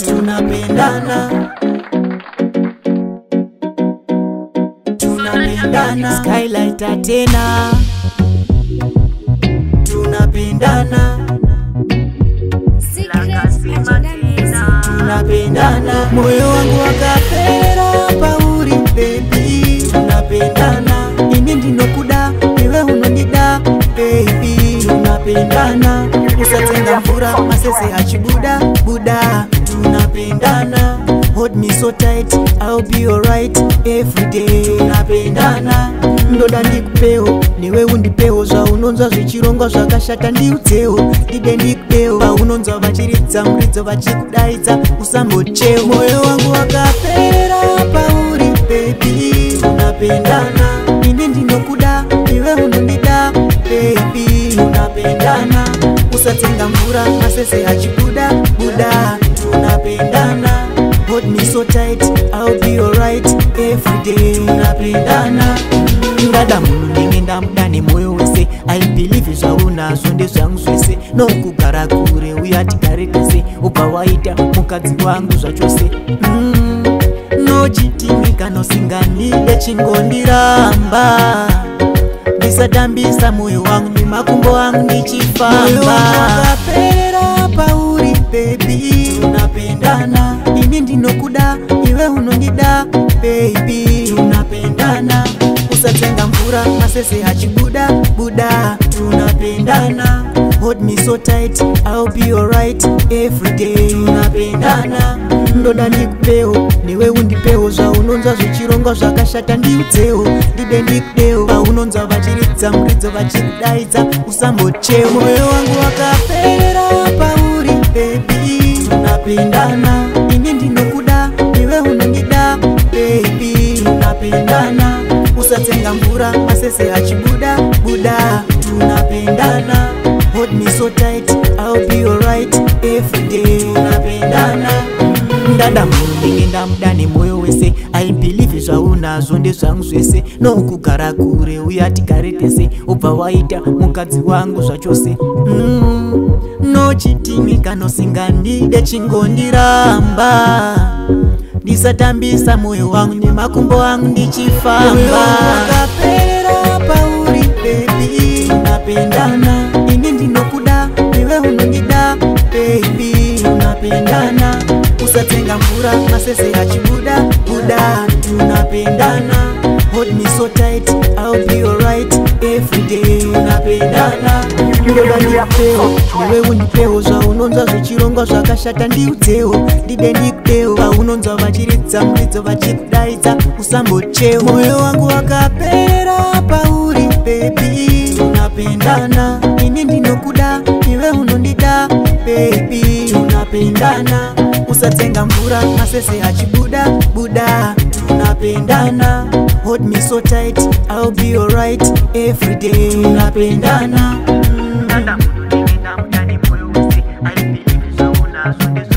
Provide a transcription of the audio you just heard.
tunapendana, tunapendana. Skylight tena, tunapendana, tunapendana. Moyo wangu wakapera pauri baby, tunapendana. Ini ndinokuda iwe unondida baby, tunapendana. Usatenga mvura masese achibuda buda, tunapendana. Hold me so tight, I'll be alright every day. Tunapendana. Ndoda ndikupeo, niwe undipeo. Zwa unonza zvichirongwa zvakashata ndiuteo. Dide ndikupeo, pa unonza vachiridza muridzo vachikudaidza usambocheo. Moyo wangu wakapera pauri baby, tunapendana. Ini ndinokuda iwe unondida baby, tunapendana. Usatenga mvura masese achibuda buda, tunapendana. Hold me so tight, I'll be alright every day. Tunapendana. Ndada muningenda mudani moyo wese, I believe zvaunazvo ndezvangu zvese. Nokugara kure uyati gare tese, ubva waita mukadzi wangu zvachose. Nochitimika nosinganide chingondiramba, ndisatambisa moyo wangu nemakumbo angu ndichifamba. Moyo wangu wakapera pauri baby, tunapendana. Ini ndinokuda iwe unondida baby, tunapendana. Usatenga mvura masese achibuda buda, tunapendana. Hold me so tight, I'll be alright every day. Tunapendana. Ndoda ndikupeo, niwe undipeo. Zwa unonza zvichirongwa zvakashata ndiuteo. Dide ndikupeo, pa unonza vachiridza muridzo vachikudaidza usambocheo. Moyo wangu wakapera pauri baby, tunapendana. Ini ndinokuda iwe unondida baby, tunapendana. Usatenga mvura masese achibuda buda, tunapendana. Hold me so tight, I'll be alright every day. Tunapendana. Ndada muningenda mudani moyo wese, I believe zvaunazvo ndezvangu zvese. Nokugara kure uyati gare tese, ubva waita mukadzi wangu zvachose. Nochitimika nosingandide chingondiramba, ndisatambisa moyo wangu nemakumbo angu ndichifamba. Moyo wakapera pauri baby, tunapendana. Ini ndinokuda iwe unondida baby, tunapendana. Usatenga mvura masese achibuda buda, tunapendana. Hold me so tight, I'll be alright every day. Tunapendana. Ndoda ndikupeo, niwe undipeo. Zwa unonza zvichirongwa zvakashata ndiuteo. Dide ndikupeo, pa unonza vachiridza muridzo vachikudaidza usambocheo. Moyo wangu wakapera pauri baby, tunapendana. Ini ndinokuda iwe unondida baby, tunapendana. Usatenga mvura masese achibuda buda, tunapendana. Hold me so tight, I'll be alright every day. Tunapendana. Ndada muningenda mudani moyo wese, I believe zvaunazvo ndezvangu.